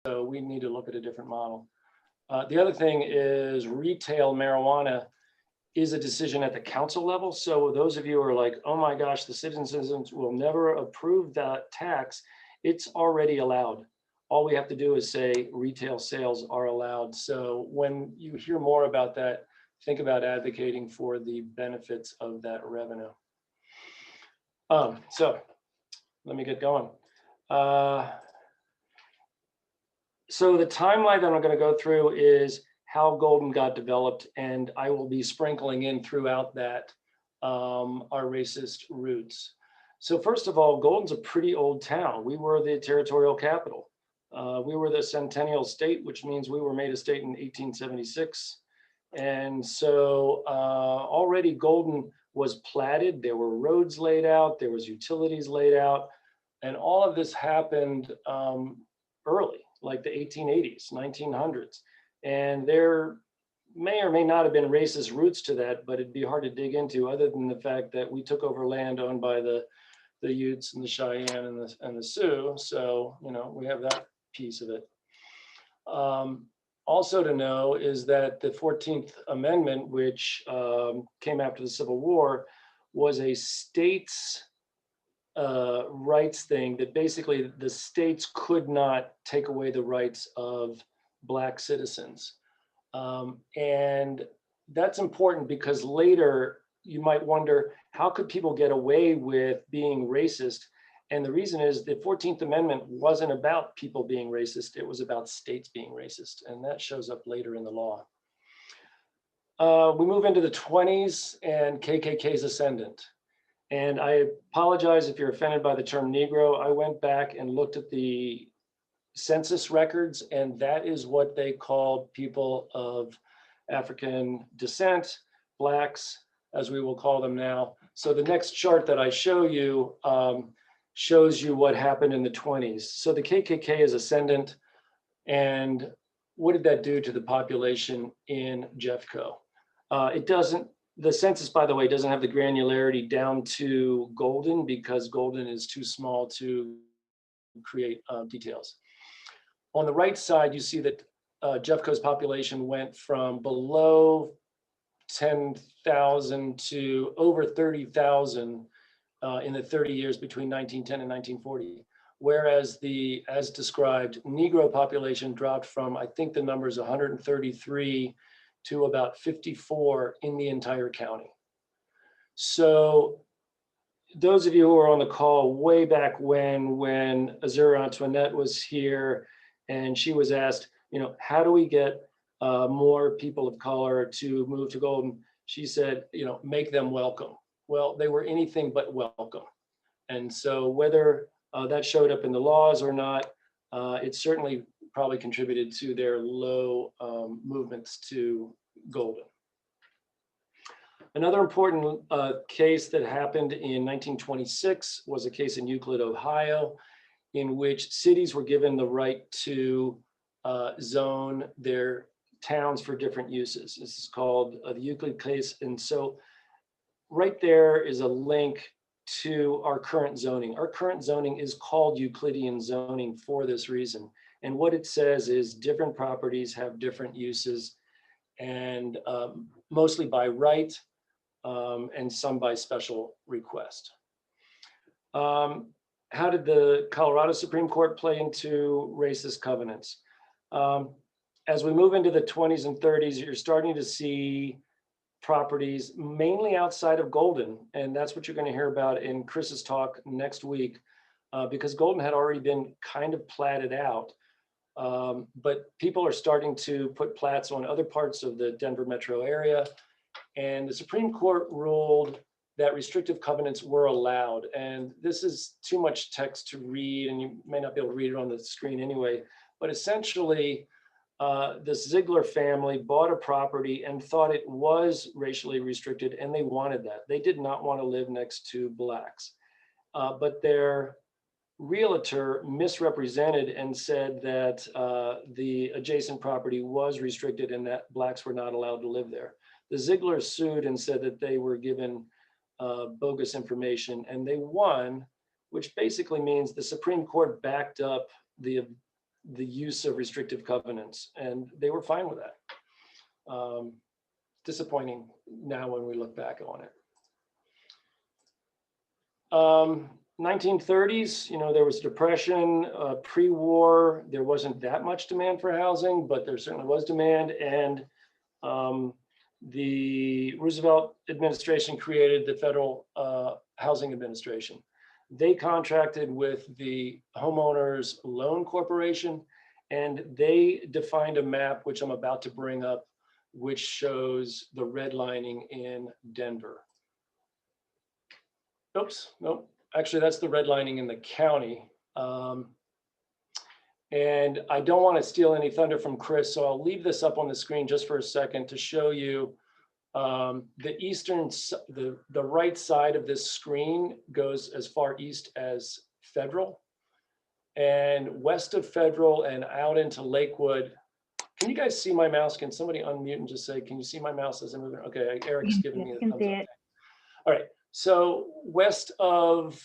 So we need to look at a different model. The other thing is retail marijuana is a decision at the council level. So those of you who are like, oh my gosh, the citizens will never approve that tax, it's already allowed. All we have to do is say retail sales are allowed. So when you hear more about that, think about advocating for the benefits of that revenue. So let me get going. So the timeline that I'm going to go through is how Golden got developed, and I will be sprinkling in throughout that our racist roots. So first of all, Golden's a pretty old town. We were the territorial capital. We were the centennial state, which means we were made a state in 1876. And so already Golden was platted. There were roads laid out. There was utilities laid out. And all of this happened early, like the 1880s, 1900s. And there may or may not have been racist roots to that, but it'd be hard to dig into other than the fact that we took over land owned by the Utes and the Cheyenne and the Sioux. So, you know, we have that piece of it. Also to know is that the 14th Amendment, which came after the Civil War, was a states' rights thing that basically the states could not take away the rights of Black citizens. And that's important because later you might wonder, how could people get away with being racist? And the reason is the 14th Amendment wasn't about people being racist, it was about states being racist. And that shows up later in the law. We move into the 20s and KKK's ascendant. And I apologize if you're offended by the term Negro. I went back and looked at the census records, and that is what they called people of African descent, Blacks, as we will call them now. So the next chart that I show you shows you what happened in the 20s. So the KKK is ascendant, and what did that do to the population in Jeffco? It doesn't, the census, by the way, doesn't have the granularity down to Golden because Golden is too small to create details. On the right side, you see that Jeffco's population went from below 10,000 to over 30,000 in the 30 years between 1910 and 1940. Whereas the, as described, Negro population dropped from, I think the number is 133 to about 54 in the entire county. So those of you who were on the call way back when Azura Antoinette was here and she was asked, you know, how do we get more people of color to move to Golden? She said, you know, make them welcome. Well, they were anything but welcome. And so whether that showed up in the laws or not, it certainly probably contributed to their low movements to Golden. Another important case that happened in 1926 was a case in Euclid, Ohio, in which cities were given the right to zone their towns for different uses. This is called the Euclid case. And so right there is a link to our current zoning. Our current zoning is called Euclidean zoning for this reason. And what it says is different properties have different uses, and mostly by right and some by special request. How did the Colorado Supreme Court play into racist covenants? As we move into the 20s and 30s, you're starting to see properties mainly outside of Golden, and that's what you're going to hear about in Chris's talk next week, because Golden had already been kind of platted out. But people are starting to put plats on other parts of the Denver metro area. And the Supreme Court ruled that restrictive covenants were allowed. And this is too much text to read, and you may not be able to read it on the screen anyway. But essentially, the Ziegler family bought a property and thought it was racially restricted, and they wanted that. They did not want to live next to Blacks. But their realtor misrepresented and said that the adjacent property was restricted and that Blacks were not allowed to live there. The Zieglers sued and said that they were given bogus information, and they won, which basically means the Supreme Court backed up the the use of restrictive covenants, and they were fine with that. Disappointing now when we look back on it. 1930s, there was depression, pre-war. There wasn't that much demand for housing, but there certainly was demand. And the Roosevelt administration created the Federal Housing Administration. They contracted with the Homeowners Loan Corporation, and they defined a map, which I'm about to bring up, which shows the redlining in Denver. Oops, nope. Actually, that's the redlining in the county. And I don't want to steal any thunder from Chris, so I'll leave this up on the screen just for a second to show you the right side of this screen goes as far east as Federal, and west of Federal and out into Lakewood. Can you guys see my mouse? Can somebody unmute and just say, can you see my mouse as I'm moving? Okay, Eric's giving me the thumbs up. All right, so west of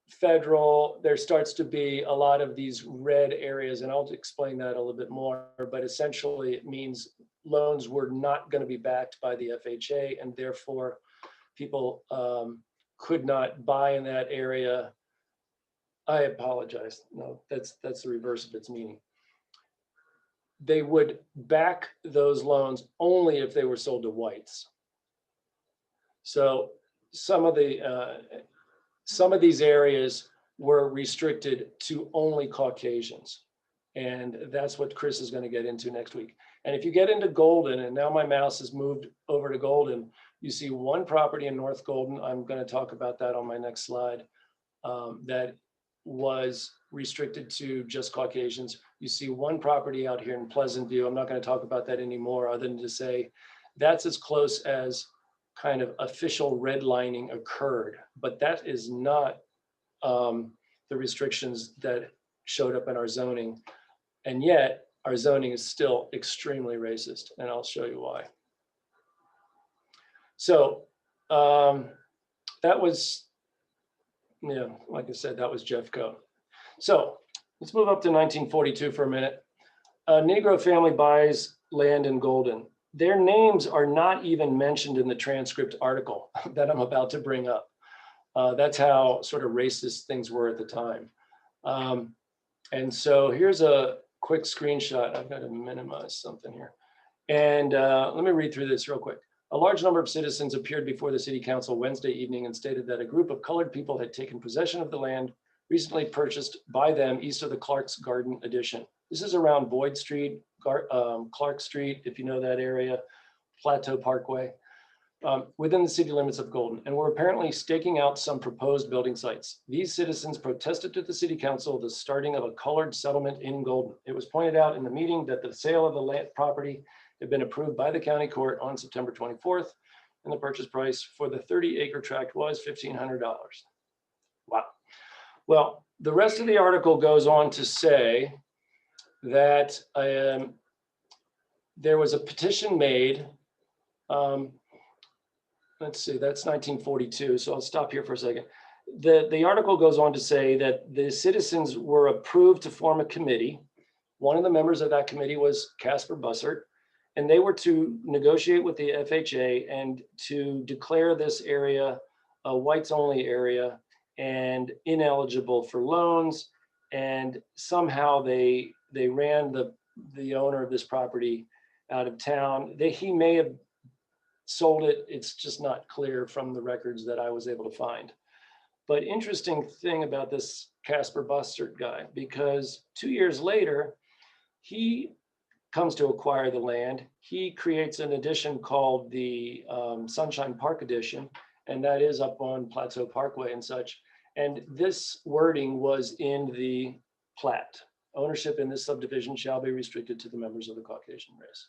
Federal, there starts to be a lot of these red areas, and I'll explain that a little bit more, but essentially it means loans were not going to be backed by the FHA, and therefore people could not buy in that area. I apologize. No, that's the reverse of its meaning. They would back those loans only if they were sold to whites. So some of these areas were restricted to only Caucasians. And that's what Chris is going to get into next week. And if you get into Golden, and now my mouse has moved over to Golden, you see one property in North Golden. I'm going to talk about that on my next slide. That was restricted to just Caucasians. You see one property out here in Pleasant View. I'm not going to talk about that anymore, other than to say that's as close as kind of official redlining occurred, but that is not the restrictions that showed up in our zoning. And yet our zoning is still extremely racist, and I'll show you why. So that was, like I said, that was Jeffco. So let's move up to 1942 for a minute. A Negro family buys land in Golden. Their names are not even mentioned in the transcript article that I'm about to bring up. That's how sort of racist things were at the time. And so here's a quick screenshot. I've got to minimize something here. And let me read through this real quick. A large number of citizens appeared before the city council Wednesday evening and stated that a group of colored people had taken possession of the land recently purchased by them east of the Clark's Garden addition. This is around Boyd Street, Clark Street, if you know that area, Plateau Parkway, within the city limits of Golden, and were apparently staking out some proposed building sites. These citizens protested to the city council the starting of a colored settlement in Golden. It was pointed out in the meeting that the sale of the land property had been approved by the county court on September 24th, and the purchase price for the 30-acre tract was $1,500. Wow. Well, the rest of the article goes on to say that there was a petition made. Let's see, that's 1942. So I'll stop here for a second. The article goes on to say that the citizens were approved to form a committee. One of the members of that committee was Casper Bussert, and they were to negotiate with the FHA and to declare this area a whites only area and ineligible for loans. And somehow they ran the owner of this property out of town. He may have sold it. It's just not clear from the records that I was able to find. But interesting thing about this Casper Bussert guy, because 2 years later, he comes to acquire the land. He creates an addition called the Sunshine Park Edition, and that is up on Plateau Parkway and such. And this wording was in the plat. Ownership in this subdivision shall be restricted to the members of the Caucasian race.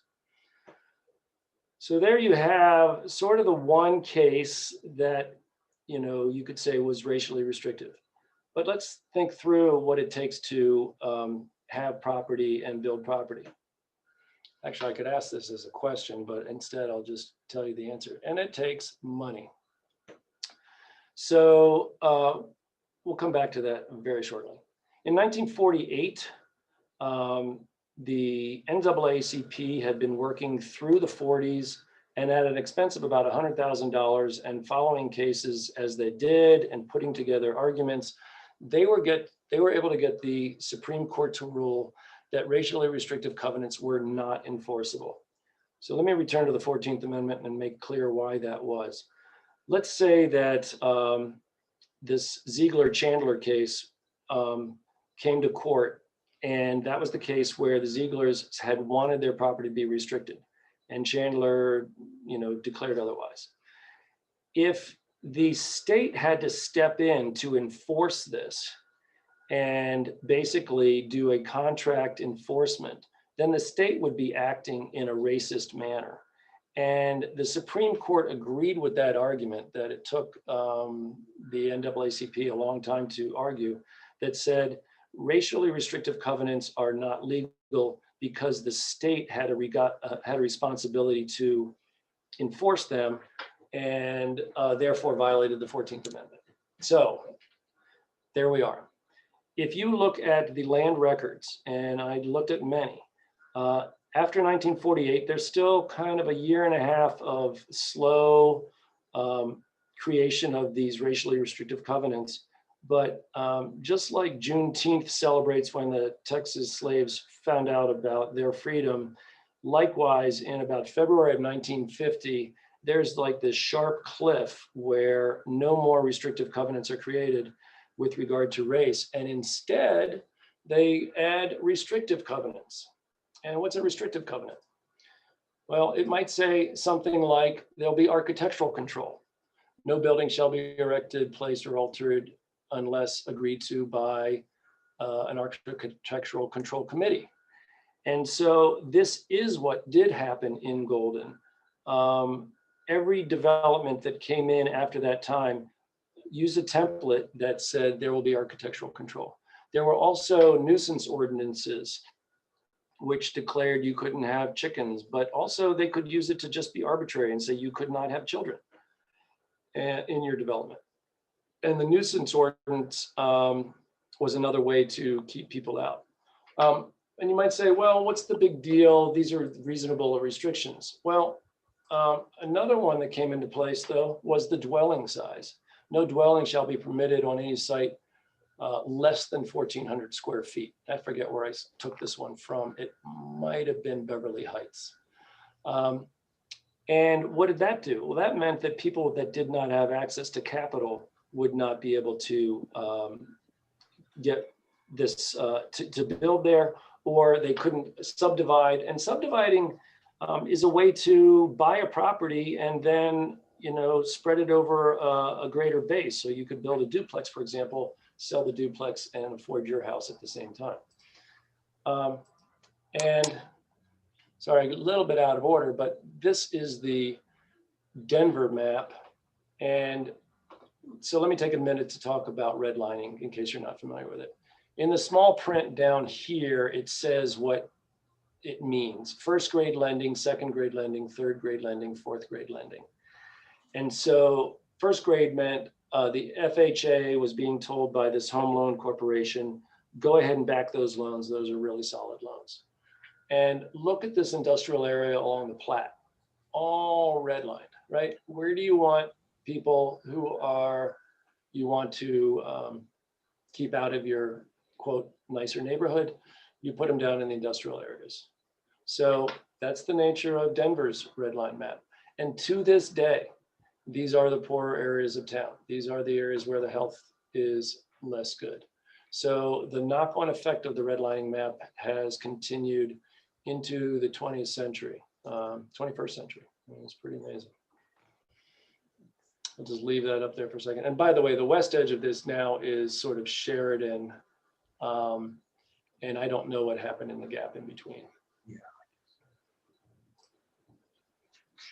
So there you have sort of the one case that, you could say was racially restrictive. But let's think through what it takes to have property and build property. Actually, I could ask this as a question, but instead I'll just tell you the answer. And it takes money. So we'll come back to that very shortly. In 1948, The NAACP had been working through the 40s and at an expense of about $100,000 and following cases as they did and putting together arguments, they were able to get the Supreme Court to rule that racially restrictive covenants were not enforceable. So let me return to the 14th Amendment and make clear why that was. Let's say that this Ziegler-Chandler case came to court, and that was the case where the Zieglers had wanted their property to be restricted, and Chandler, declared otherwise. If the state had to step in to enforce this and basically do a contract enforcement, then the state would be acting in a racist manner. And the Supreme Court agreed with that argument that it took the NAACP a long time to argue, that said racially restrictive covenants are not legal because the state had a responsibility to enforce them and therefore violated the 14th Amendment. So there we are. If you look at the land records, and I looked at many, after 1948, there's still kind of a year and a half of slow creation of these racially restrictive covenants. But just like Juneteenth celebrates when the Texas slaves found out about their freedom, likewise, in about February of 1950, there's like this sharp cliff where no more restrictive covenants are created with regard to race. And instead, they add restrictive covenants. And what's a restrictive covenant? Well, it might say something like there'll be architectural control. No building shall be erected, placed, or altered unless agreed to by an architectural control committee. And so this is what did happen in Golden. Every development that came in after that time used a template that said there will be architectural control. There were also nuisance ordinances which declared you couldn't have chickens, but also they could use it to just be arbitrary and say you could not have children in your development. And the nuisance ordinance was another way to keep people out. And you might say, well, what's the big deal? These are reasonable restrictions. Well, another one that came into place, though, was the dwelling size. No dwelling shall be permitted on any site less than 1,400 square feet. I forget where I took this one from. It might have been Beverly Heights. And what did that do? Well, that meant that people that did not have access to capital would not be able to get this to build there, or they couldn't subdivide. And subdividing is a way to buy a property and then spread it over a greater base. So you could build a duplex, for example, sell the duplex and afford your house at the same time. And sorry, a little bit out of order, but this is the Denver map. And so let me take a minute to talk about redlining in case you're not familiar with it. In the small print down here, it says what it means. First grade lending, second grade lending, third grade lending, fourth grade lending. And so first grade meant the FHA was being told by this home loan corporation, go ahead and back those loans. Those are really solid loans. And look at this industrial area along the Platte, all redlined, right? Where do you want people who you want to keep out of your, quote, nicer neighborhood? You put them down in the industrial areas. So that's the nature of Denver's red line map. And to this day, these are the poorer areas of town. These are the areas where the health is less good. So the knock-on effect of the redlining map has continued into the 20th century, 21st century. It's pretty amazing. I'll just leave that up there for a second. And by the way, the west edge of this now is sort of Sheridan. And I don't know what happened in the gap in between. Yeah.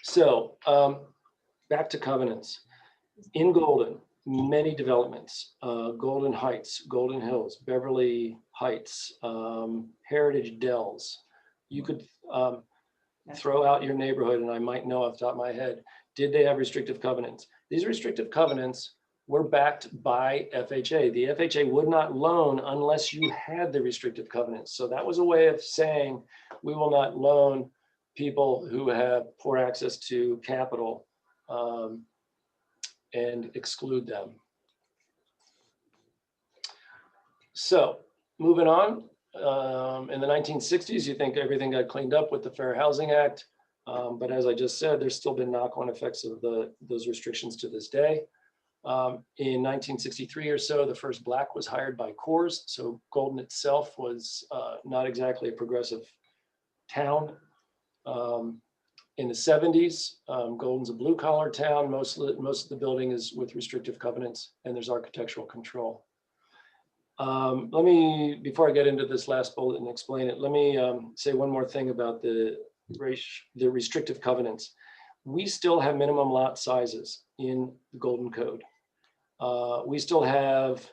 So back to covenants. In Golden, many developments, Golden Heights, Golden Hills, Beverly Heights, Heritage Dells. You could throw out your neighborhood and I might know off the top of my head, did they have restrictive covenants? These restrictive covenants were backed by FHA. The FHA would not loan unless you had the restrictive covenants. So that was a way of saying, we will not loan people who have poor access to capital and exclude them. So moving on, in the 1960s, you think everything got cleaned up with the Fair Housing Act. But as I just said, there's still been knock-on effects of those restrictions to this day. In 1963 or so, the first black was hired by Coors. So Golden itself was not exactly a progressive town. In the 70s, Golden's a blue collar town. Most of the building is with restrictive covenants, and there's architectural control. Before I get into this last bullet and explain it, let me say one more thing about the restrictive covenants. We still have minimum lot sizes in the Golden Code. We still have,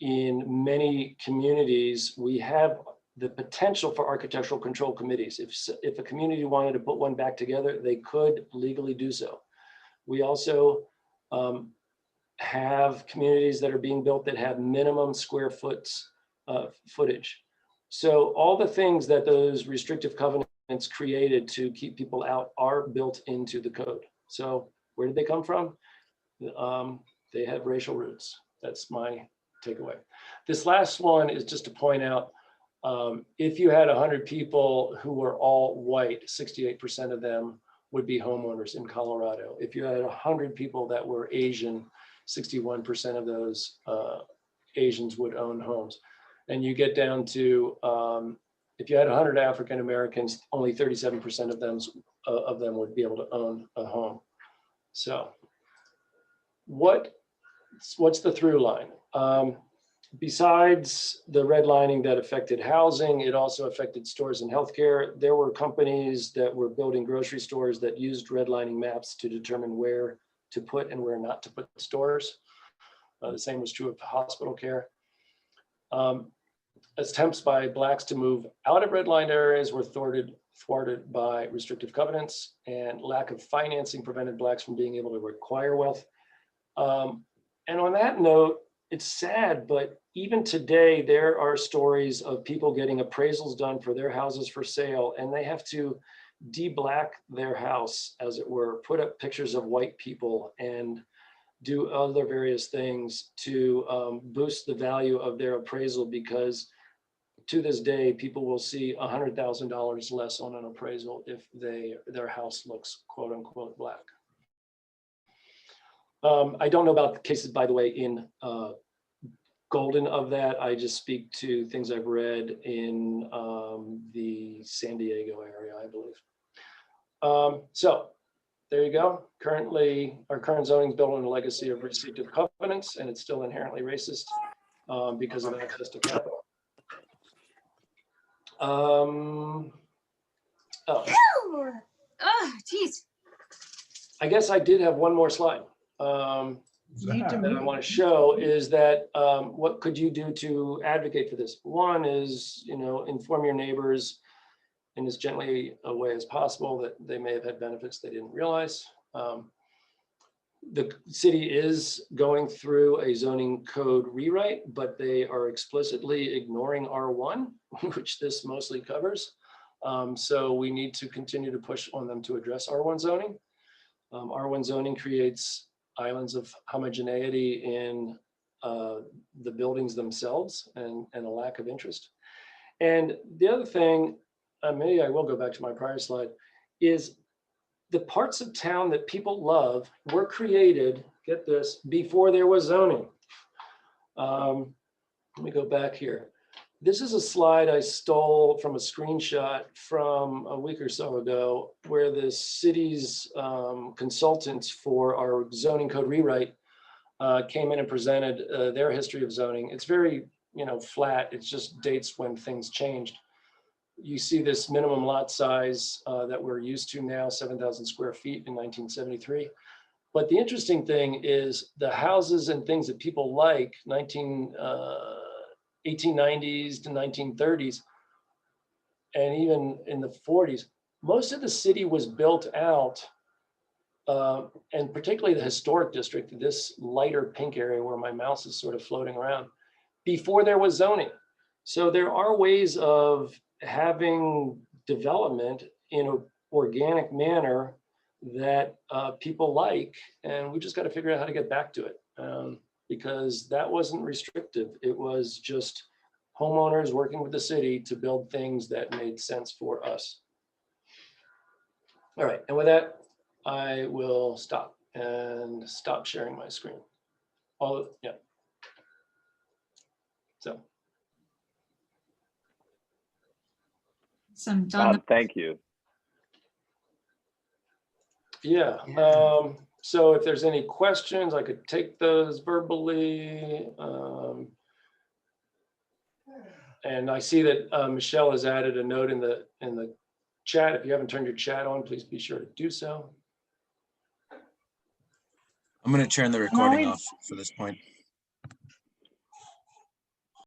in many communities, we have the potential for architectural control committees. If a community wanted to put one back together, they could legally do so. We also have communities that are being built that have minimum square footage. So all the things that those restrictive covenants created to keep people out are built into the code. So where did they come from? They have racial roots. That's my takeaway. This last one is just to point out, if you had 100 people who were all white, 68% of them would be homeowners in Colorado. If you had 100 people that were Asian, 61% of those Asians would own homes. And you get down to, if you had 100 African Americans, only 37% of them would be able to own a home. So what's the through line? Besides the redlining that affected housing, it also affected stores and healthcare. There were companies that were building grocery stores that used redlining maps to determine where to put and where not to put stores. The same was true of hospital care. Attempts by blacks to move out of redlined areas were thwarted by restrictive covenants, and lack of financing prevented blacks from being able to acquire wealth. And on that note, it's sad, but even today, there are stories of people getting appraisals done for their houses for sale, and they have to de-black their house, as it were, put up pictures of white people and do other various things to boost the value of their appraisal, because to this day, people will see $100,000 less on an appraisal if their house looks quote unquote black. I don't know about the cases, by the way, in Golden of that. I just speak to things I've read in the San Diego area, I believe. So there you go. Currently, our current zoning is built on a legacy of restrictive covenants, and it's still inherently racist because of access to capital. Oh, geez. I guess I did have one more slide. That I want to show is that what could you do to advocate for this? One is, inform your neighbors in as gently a way as possible that they may have had benefits they didn't realize. The city is going through a zoning code rewrite, but they are explicitly ignoring R1, which this mostly covers. So we need to continue to push on them to address R1 zoning. R1 zoning creates islands of homogeneity in the buildings themselves and a lack of interest. And the other thing, maybe I will go back to my prior slide, is the parts of town that people love were created, get this, before there was zoning. Let me go back here. This is a slide I stole from a screenshot from a week or so ago, where the city's consultants for our zoning code rewrite came in and presented their history of zoning. It's very, flat. It just dates when things changed. You see this minimum lot size that we're used to now, 7,000 square feet in 1973. But the interesting thing is the houses and things that people like, 1890s to 1930s, and even in the 40s, most of the city was built out and particularly the historic district, this lighter pink area where my mouse is sort of floating around, before there was zoning. So there are ways of having development in an organic manner that people like, and we just got to figure out how to get back to it, because that wasn't restrictive. It was just homeowners working with the city to build things that made sense for us. All right, and with that, I will stop and stop sharing my screen. Yeah. So. Some Don. Thank you. Yeah. So if there's any questions, I could take those verbally. And I see that Michelle has added a note in the chat. If you haven't turned your chat on, please be sure to do so. I'm going to turn the recording off for this point.